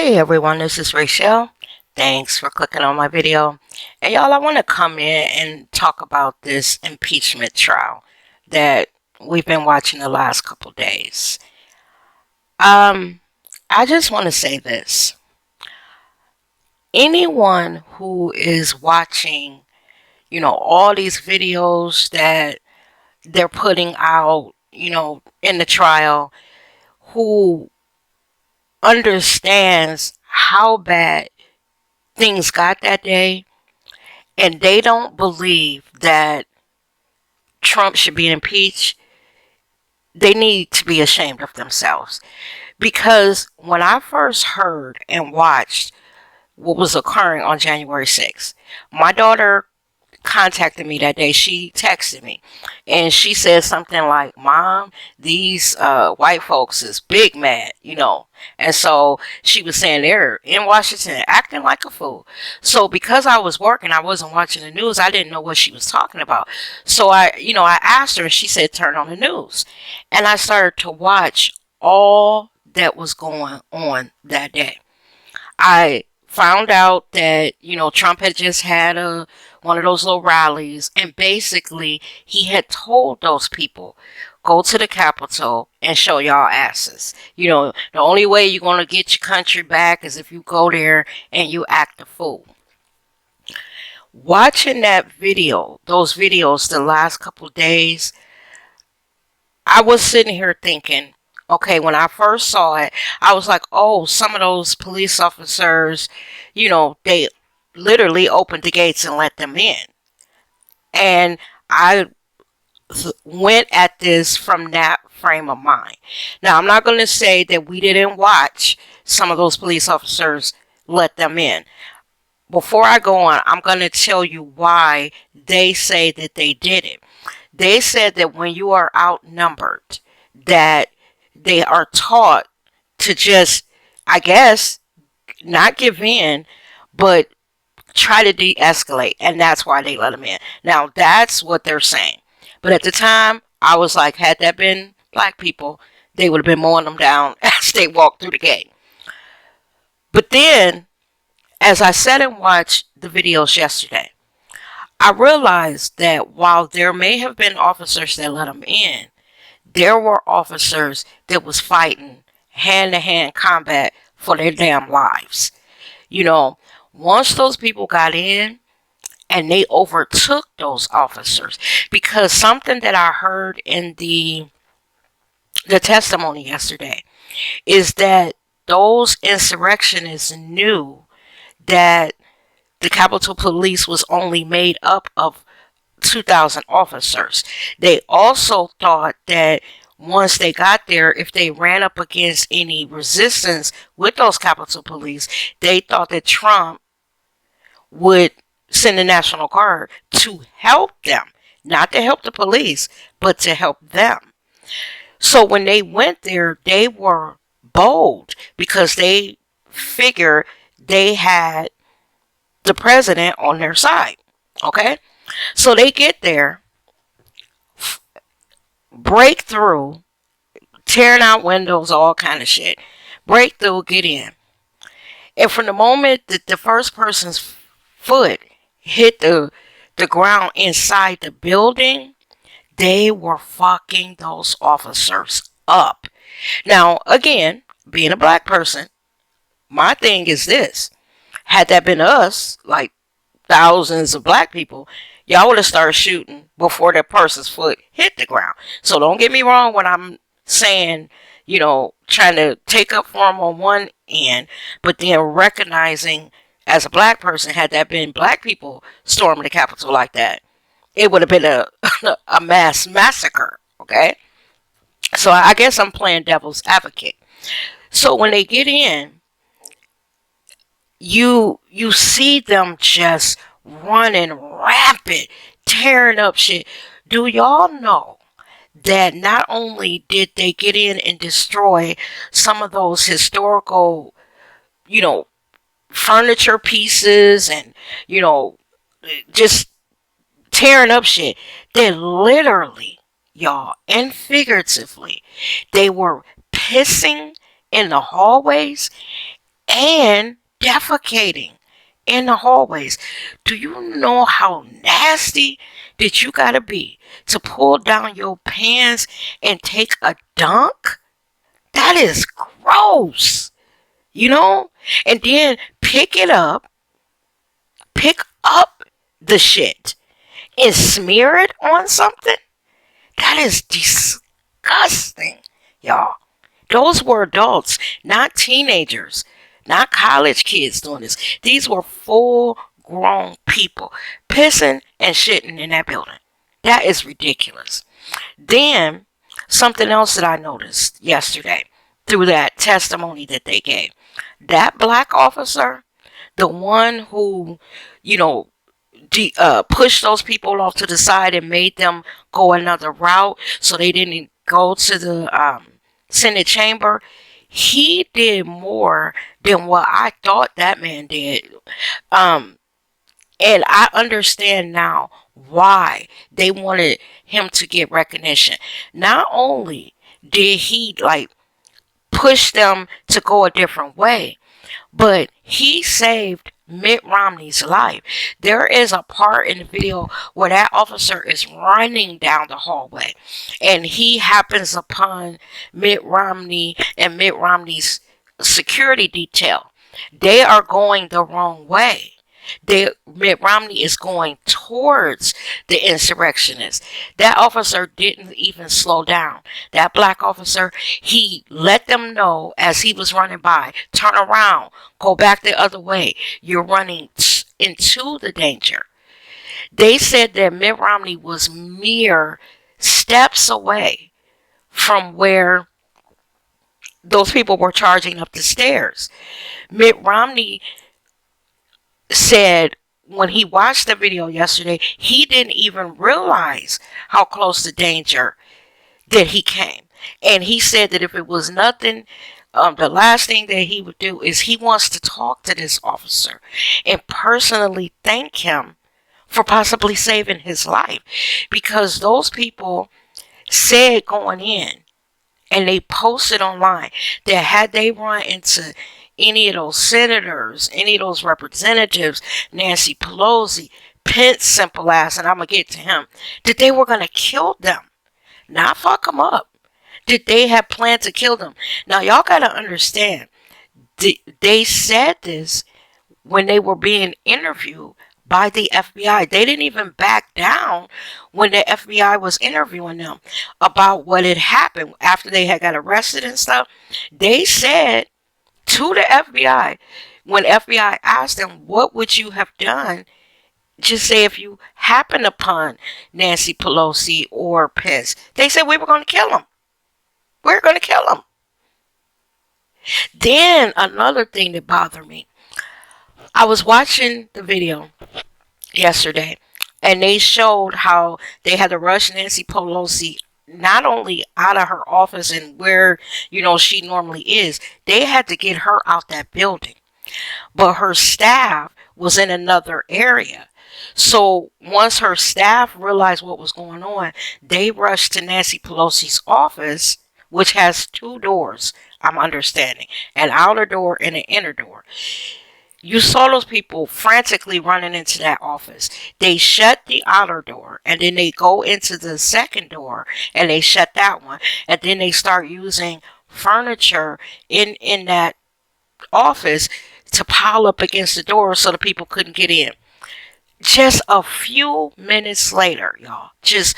Hey everyone, this is Rachel. Thanks for clicking on my video. And y'all, I want to come in and talk about this impeachment trial that we've been watching the last couple days. Um, I just want to say this. Anyone who is watching, all these videos that they're putting out, in the trial, who understands how bad things got that day, and they don't believe that Trump should be impeached, they need to be ashamed of themselves. Because when I first heard and watched what was occurring on January 6th, my daughter contacted me that day. She texted me and she said something like, "Mom, these white folks is big mad." And so she was saying they're in Washington acting like a fool. So because I was working, I wasn't watching the news, I didn't know what she was talking about. So I asked her and she said turn on the news. And I started to watch all that was going on that day. I found out that, Trump had just had one of those little rallies, and basically he had told those people, go to the Capitol and show y'all asses. The only way you're going to get your country back is if you go there and you act a fool. Watching those videos the last couple of days, I was sitting here thinking, okay, when I first saw it, I was like, oh, some of those police officers, they literally opened the gates and let them in. And I went at this from that frame of mind. Now, I'm not going to say that we didn't watch some of those police officers let them in. Before I go on, I'm going to tell you why they say that they did it. They said that when you are outnumbered, that they are taught to just, I guess, not give in, but try to de-escalate, and that's why they let them in. Now, that's what they're saying. But at the time, I was like, had that been black people, they would have been mowing them down as they walked through the gate. But then, as I sat and watched the videos yesterday, I realized that while there may have been officers that let them in, there were officers that was fighting hand-to-hand combat for their damn lives. Once those people got in and they overtook those officers, because something that I heard in the testimony yesterday is that those insurrectionists knew that the Capitol Police was only made up of 2,000 officers. They also thought that once they got there, if they ran up against any resistance with those Capitol Police, they thought that Trump would send the National Guard to help them. Not to help the police, but to help them. So when they went there, they were bold because they figured they had the president on their side. Okay? So they get there, break through, tearing out windows, all kind of shit. Break through, get in. And from the moment that the first person's foot hit the ground inside the building, they were fucking those officers up. Now, again, being a black person, my thing is this. Had that been us, like thousands of black people, y'all would have started shooting before that person's foot hit the ground. So don't get me wrong when I'm saying, trying to take up for them on one end, but then recognizing as a black person, had that been black people storming the Capitol like that, it would have been a mass massacre. Okay? So I guess I'm playing devil's advocate. So when they get in, you see them just running rampant, tearing up shit. Do y'all know that not only did they get in and destroy some of those historical, furniture pieces and, just tearing up shit, they literally, y'all, and figuratively, they were pissing in the hallways and defecating in the hallways. Do you know how nasty that you gotta be to pull down your pants and take a dunk? That is gross, you know? And then pick up the shit and smear it on something? That is disgusting, y'all. Those were adults, not teenagers, not college kids doing this. These were full grown people pissing and shitting in that building. That is ridiculous. Then, something else that I noticed yesterday through that testimony that they gave, that black officer, the one who, you know, pushed those people off to the side and made them go another route so they didn't go to the Senate chamber. He did more than what I thought that man did. Um, and I understand now why they wanted him to get recognition. Not only did he like push them to go a different way, but he saved Mitt Romney's life. There is a part in the video where that officer is running down the hallway and he happens upon Mitt Romney and Mitt Romney's security detail. They are going the wrong way. Mitt Romney is going towards the insurrectionists. That officer didn't even slow down. That black officer, he let them know as he was running by, turn around, go back the other way. You're running into the danger. They said that Mitt Romney was mere steps away from where those people were charging up the stairs. Mitt Romney said when he watched the video yesterday, he didn't even realize how close to danger that he came. And he said that if it was nothing, the last thing that he would do is he wants to talk to this officer and personally thank him for possibly saving his life. Because those people said going in, and they posted online that had they run into any of those senators, any of those representatives, Nancy Pelosi, Pence simple ass, and I'm going to get to him, that they were going to kill them, not fuck them up. That they had planned to kill them. Now, y'all got to understand, they said this when they were being interviewed by the FBI. They didn't even back down when the FBI was interviewing them about what had happened after they had got arrested and stuff. They said to the FBI, when FBI asked them, what would you have done? Just say if you happened upon Nancy Pelosi or Pence. They said we were going to kill them. We're going to kill them. Then another thing that bothered me, I was watching the video yesterday, and they showed how they had to rush Nancy Pelosi not only out of her office and where she normally is. They had to get her out that building, but her staff was in another area. So once her staff realized what was going on, they rushed to Nancy Pelosi's office, which has two doors, I'm understanding, an outer door and an inner door. You saw those people frantically running into that office. They shut the outer door and then they go into the second door and they shut that one. And then they start using furniture in that office to pile up against the door so the people couldn't get in. Just a few minutes later, y'all, just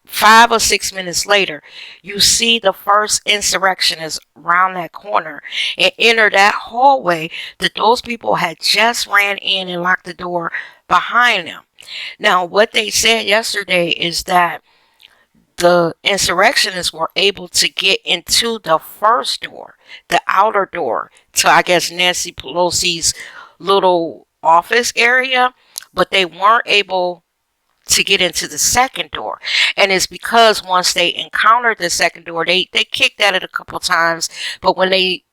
5 or 6 minutes later, you see the first insurrectionists round that corner and enter that hallway that those people had just ran in and locked the door behind them. Now, what they said yesterday is that the insurrectionists were able to get into the first door, the outer door, to, I guess, Nancy Pelosi's little office area, but they weren't able to get into the second door. And it's because once they encountered the second door, they kicked at it a couple times, but when they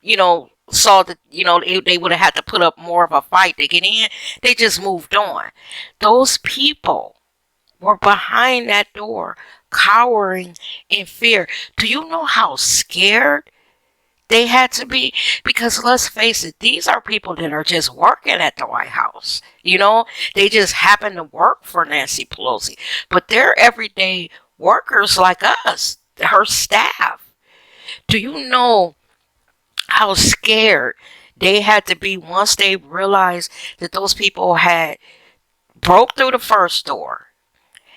saw that they would have had to put up more of a fight to get in, they just moved on. Those people were behind that door, cowering in fear. Do you know how scared They had to be, because let's face it, these are people that are just working at the White House. They just happen to work for Nancy Pelosi, but they're everyday workers like us, her staff. Do you know how scared they had to be once they realized that those people had broke through the first door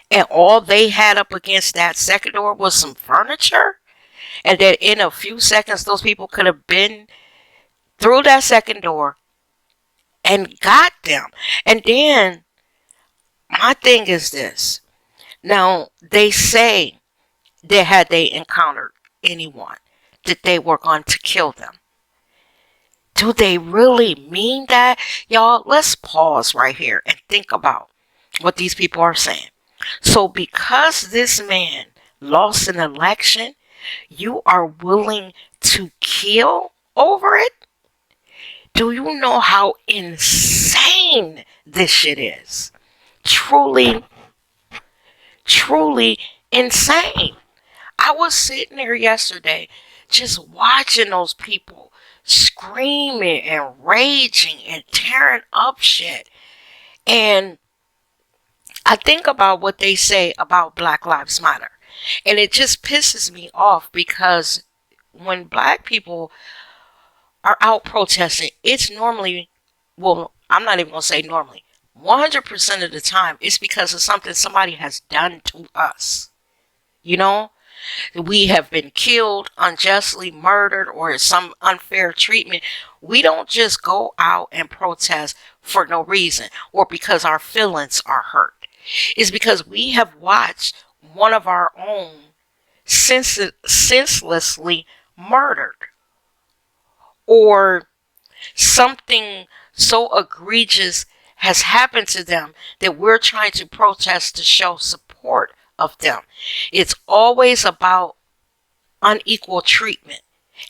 and all they had up against that second door was some furniture? And that in a few seconds, those people could have been through that second door and got them. And then my thing is this. Now, they say that had they encountered anyone, that they were going to kill them. Do they really mean that? Y'all, let's pause right here and think about what these people are saying. So because this man lost an election, you are willing to kill over it? Do you know how insane this shit is? Truly, truly insane. I was sitting there yesterday just watching those people screaming and raging and tearing up shit. And I think about what they say about Black Lives Matter. And it just pisses me off because when black people are out protesting, it's normally, well, I'm not even going to say normally, 100% of the time, it's because of something somebody has done to us. We have been killed, unjustly murdered, or some unfair treatment. We don't just go out and protest for no reason or because our feelings are hurt. It's because we have watched one of our own senselessly murdered, or something so egregious has happened to them that we're trying to protest to show support of them. It's always about unequal treatment.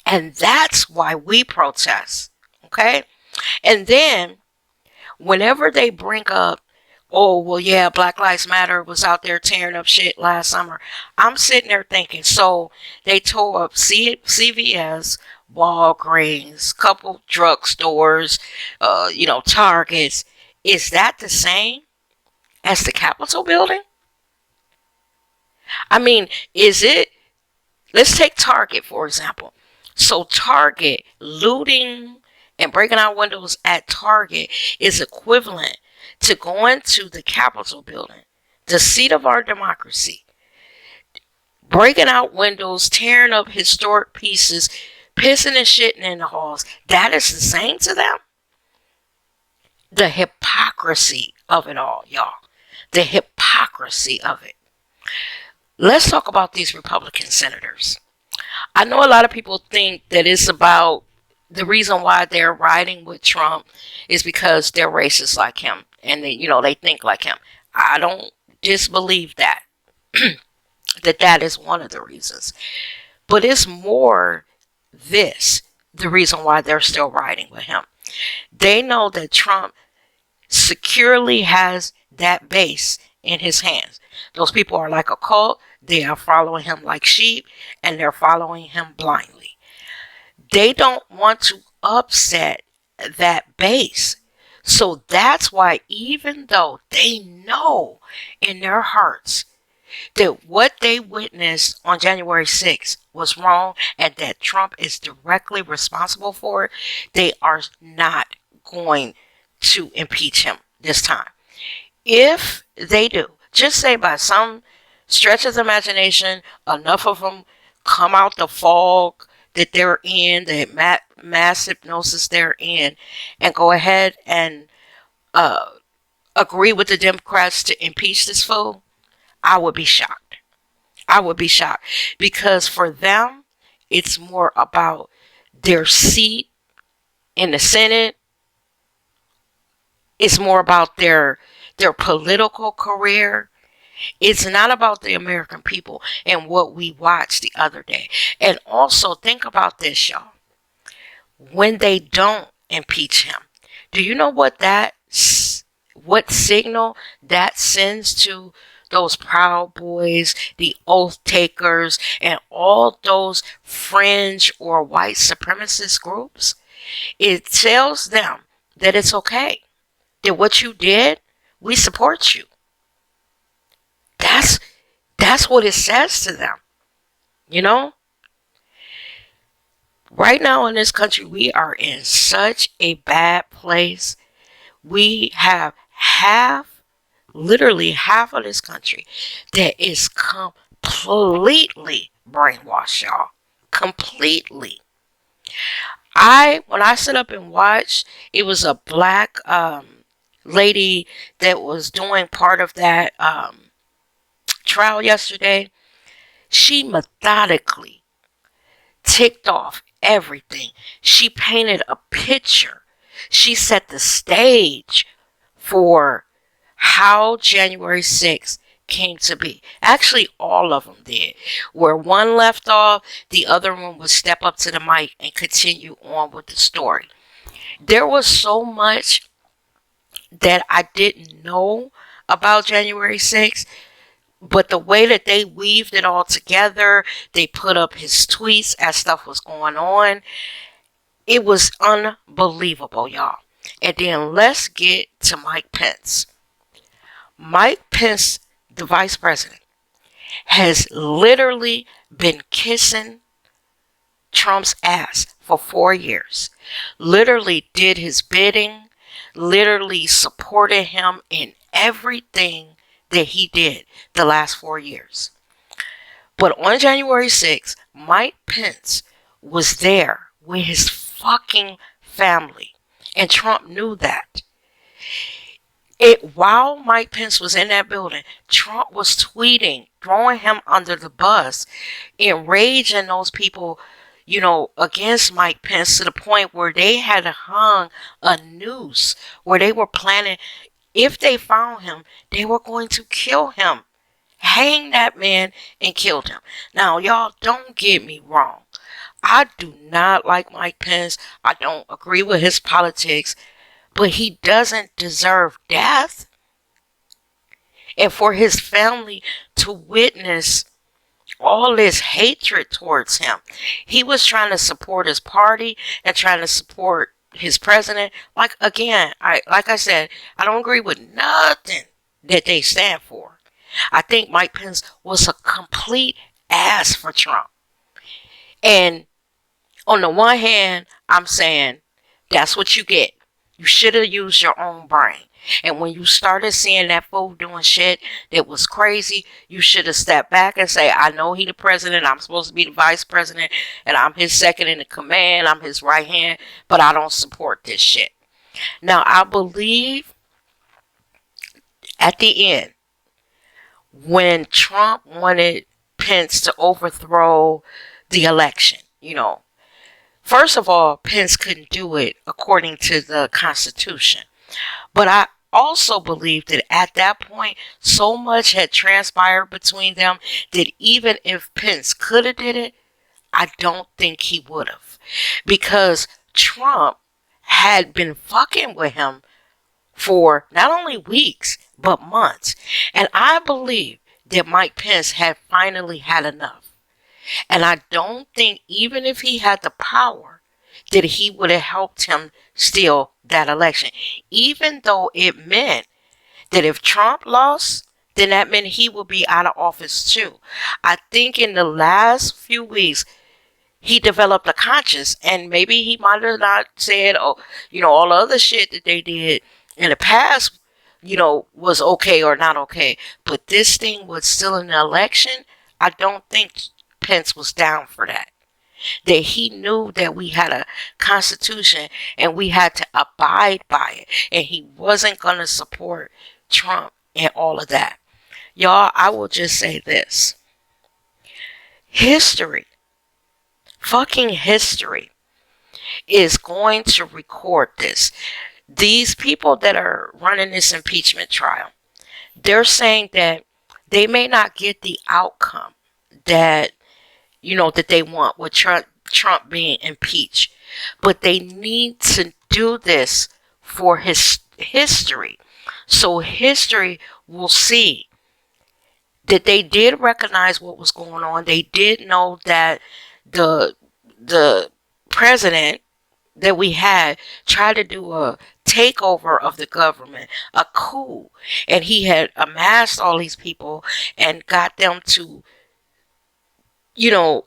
And that's why we protest. Okay? And then whenever they bring up, oh, well, yeah, Black Lives Matter was out there tearing up shit last summer, I'm sitting there thinking, so they tore up CVS, Walgreens, couple drugstores, Targets. Is that the same as the Capitol building? I mean, is it? Let's take Target, for example. So Target, looting and breaking out windows at Target is equivalent to going to the Capitol building, the seat of our democracy, breaking out windows, tearing up historic pieces, pissing and shitting in the halls. That is the same to them? The hypocrisy of it all, y'all. The hypocrisy of it. Let's talk about these Republican senators. I know a lot of people think that it's about the reason why they're riding with Trump is because they're racist like him and they think like him. I don't disbelieve that. that is one of the reasons. But it's more the reason why they're still riding with him. They know that Trump securely has that base in his hands. Those people are like a cult. They are following him like sheep, and they're following him blindly. They don't want to upset that base. So that's why, even though they know in their hearts that what they witnessed on January 6th was wrong and that Trump is directly responsible for it, they are not going to impeach him this time. If they do, just say by some stretch of the imagination, enough of them come out the fog that they're in, the mass hypnosis they're in, and go ahead and agree with the Democrats to impeach this fool, I would be shocked. I would be shocked because for them, it's more about their seat in the Senate. It's more about their political career. It's not about the American people and what we watched the other day. And also think about this, y'all. When they don't impeach him, do you know what signal that sends to those Proud Boys, the Oath Takers, and all those fringe or white supremacist groups, it tells them that it's okay. That what you did, we support you. That's what it says to them. You know? Right now in this country, we are in such a bad place. We have literally half of this country that is completely brainwashed, y'all. Completely. When I sit up and watch, it was a black lady that was doing part of that trial yesterday. She methodically ticked off everything. She painted a picture. She set the stage for how January 6th came to be. Actually, all of them did. Where one left off, the other one would step up to the mic and continue on with the story. There was so much that I didn't know about January 6th. But the way that they weaved it all together, they put up his tweets as stuff was going on. It was unbelievable, y'all. And then let's get to Mike Pence. Mike Pence, the vice president, has literally been kissing Trump's ass for 4 years. Literally did his bidding. Literally supported him in everything that he did the last 4 years. But on January 6th, Mike Pence was there with his fucking family. And Trump knew that. While Mike Pence was in that building, Trump was tweeting, throwing him under the bus, enraging those people, against Mike Pence to the point where they had hung a noose, where they were planning, if they found him, they were going to kill him. Hang that man and killed him. Now, y'all, don't get me wrong. I do not like Mike Pence. I don't agree with his politics. But he doesn't deserve death. And for his family to witness all this hatred towards him. He was trying to support his party and trying to support his president. Like I said, I don't agree with nothing that they stand for. I think Mike Pence was a complete ass for Trump. And on the one hand, I'm saying that's what you get. You should have used your own brain. And when you started seeing that fool doing shit that was crazy, you should have stepped back and say, I know he the president, I'm supposed to be the vice president, and I'm his second in the command, I'm his right hand, but I don't support this shit. Now, I believe at the end, when Trump wanted Pence to overthrow the election, first of all, Pence couldn't do it according to the Constitution. But I also believe that at that point, so much had transpired between them that even if Pence could have did it, I don't think he would have. Because Trump had been fucking with him for not only weeks, but months. And I believe that Mike Pence had finally had enough. And I don't think even if he had the power, that he would have helped him steal that election. Even though it meant that if Trump lost, then that meant he would be out of office too. I think in the last few weeks, he developed a conscience, and maybe he might have not said, all the other shit that they did in the past, was okay or not okay. But this thing was still an election. I don't think Pence was down for that. That he knew that we had a constitution and we had to abide by it. And he wasn't going to support Trump and all of that. Y'all, I will just say this. History, fucking history, is going to record this. These people that are running this impeachment trial, they're saying that they may not get the outcome that that they want with Trump being impeached. But they need to do this for his history. So history will see that they did recognize what was going on. They did know that the the president that we had tried to do a takeover of the government, a coup, and he had amassed all these people and got them to,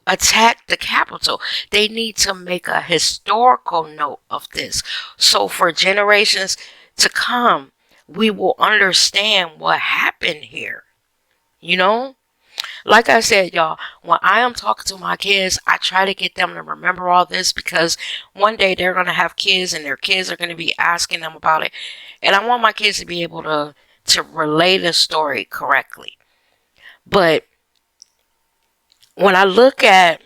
attack the Capitol. They need to make a historical note of this. So for generations to come, we will understand what happened here. You know? Like I said, y'all, when I am talking to my kids, I try to get them to remember all this because one day they're going to have kids and their kids are going to be asking them about it. And I want my kids to be able to relay the story correctly. But when I look at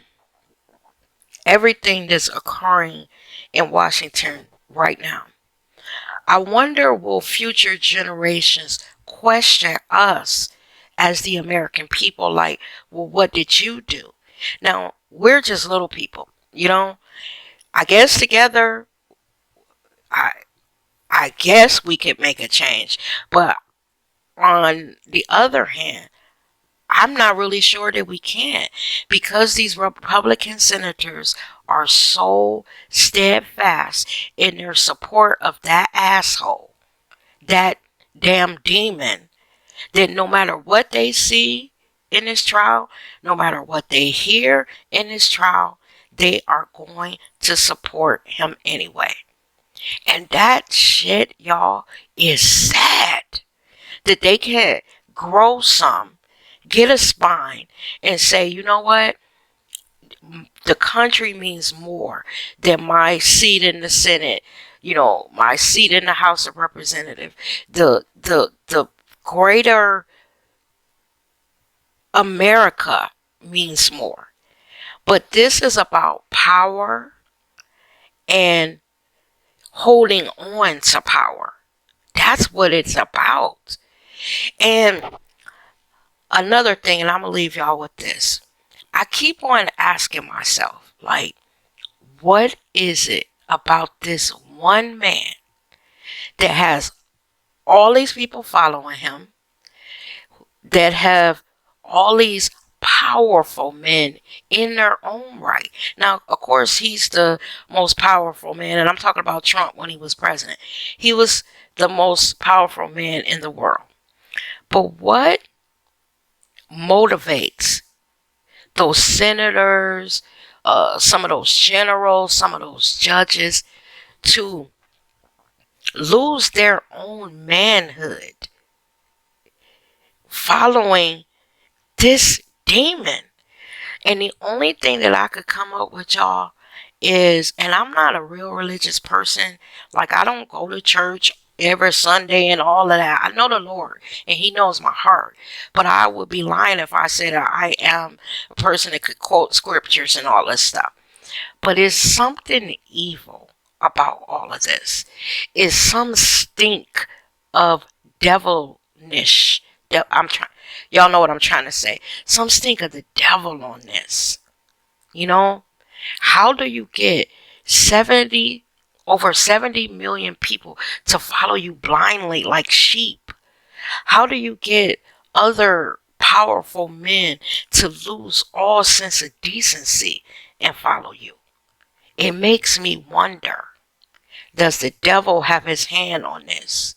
everything that's occurring in Washington right now, I wonder will future generations question us as the American people like, well, what did you do? Now, we're just little people, I guess together, I, I guess we could make a change. But on the other hand, I'm not really sure that we can because these Republican senators are so steadfast in their support of that asshole, that damn demon, that no matter what they see in this trial, no matter what they hear in this trial, they are going to support him anyway. And that shit, y'all, is sad that they can't grow some, get a spine, and say, you know what? The country means more than my seat in the Senate, my seat in the House of Representatives. The greater America means more. But this is about power and holding on to power. That's what it's about. And another thing, and I'm going to leave y'all with this. I keep on asking myself, like, what is it about this one man that has all these people following him, that have all these powerful men in their own right? Now, of course, he's the most powerful man, and I'm talking about Trump when he was president. He was the most powerful man in the world. But what motivates those senators, some of those generals, some of those judges to lose their own manhood following this demon? And the only thing that I could come up with, y'all, is, and I'm not a real religious person, like I don't go to church every Sunday and all of that. I know the Lord and he knows my heart, but I would be lying if I said I am a person that could quote scriptures and all this stuff. But it's something evil about all of this. It's some stink of devilish. Y'all know what I'm trying to say. Some stink of the devil on this. How do you get over 70 million people to follow you blindly like sheep? How do you get other powerful men to lose all sense of decency and follow you? It makes me wonder, does the devil have his hand on this?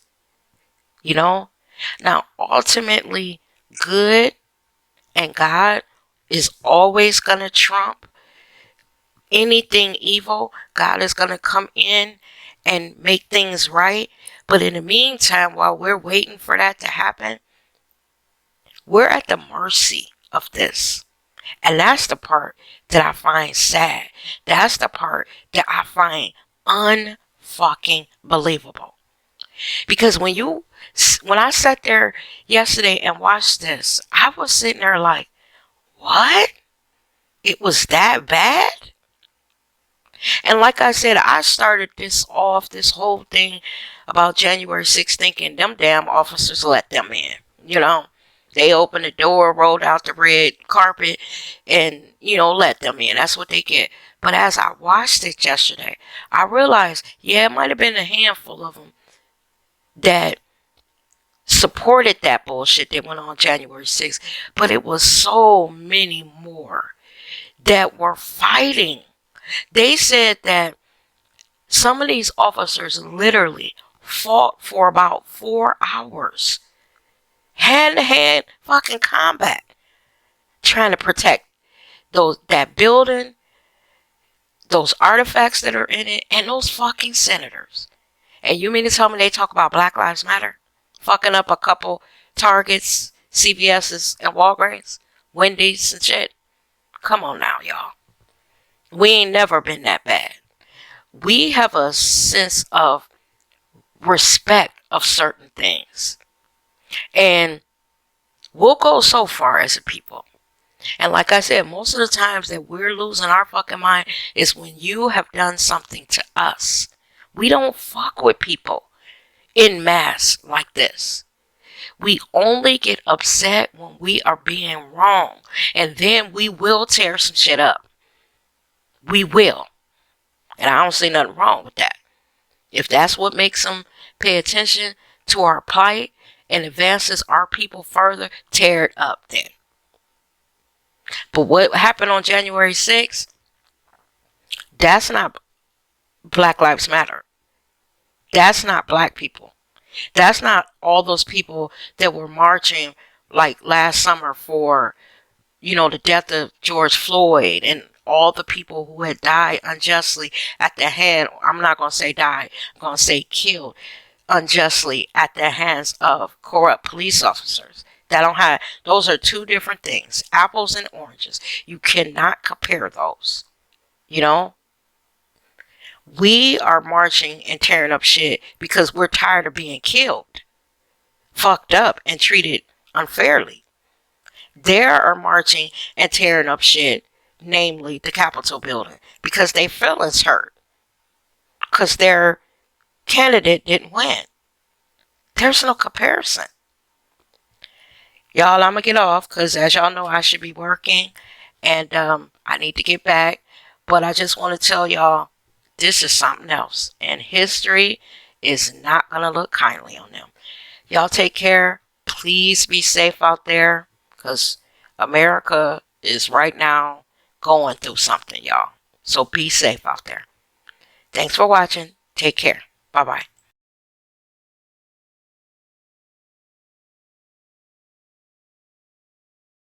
Now, ultimately, good and God is always going to trump anything evil. God is going to come in and make things right. But in the meantime, while we're waiting for that to happen, we're at the mercy of this. And that's the part that I find sad. That's the part that I find unfucking believable. Because when I sat there yesterday and watched this, I was sitting there like, what? It was that bad? And like I said, I started this whole thing about January 6th thinking them damn officers let them in. They opened the door, rolled out the red carpet, and, let them in. That's what they get. But as I watched it yesterday, I realized, yeah, it might have been a handful of them that supported that bullshit that went on January 6th, but it was so many more that were fighting. They said that some of these officers literally fought for about 4 hours, hand-to-hand fucking combat, trying to protect that building, those artifacts that are in it, and those fucking senators. And you mean to tell me they talk about Black Lives Matter? Fucking up a couple Targets, CVS's, and Walgreens, Wendy's and shit? Come on now, y'all. We ain't never been that bad. We have a sense of respect of certain things. And we'll go so far as a people. And like I said, most of the times that we're losing our fucking mind is when you have done something to us. We don't fuck with people in mass like this. We only get upset when we are being wrong. And then we will tear some shit up. We will. And I don't see nothing wrong with that. If that's what makes them pay attention to our plight and advances our people further, tear it up then. But what happened on January 6th, that's not Black Lives Matter. That's not black people. That's not all those people that were marching like last summer for, the death of George Floyd and all the people who had died unjustly at the hand. I'm not going to say died. I'm going to say killed unjustly at the hands of corrupt police officers. Those are two different things. Apples and oranges. You cannot compare those. We are marching and tearing up shit because we're tired of being killed, fucked up, and treated unfairly. They are marching and tearing up shit, namely the Capitol building, because they feelings hurt. Because their candidate didn't win. There's no comparison. Y'all, I'm going to get off because as y'all know, I should be working and I need to get back. But I just want to tell y'all, this is something else. And history is not going to look kindly on them. Y'all take care. Please be safe out there because America is right now going through something, y'all. So be safe out there. Thanks for watching. Take care. Bye-bye.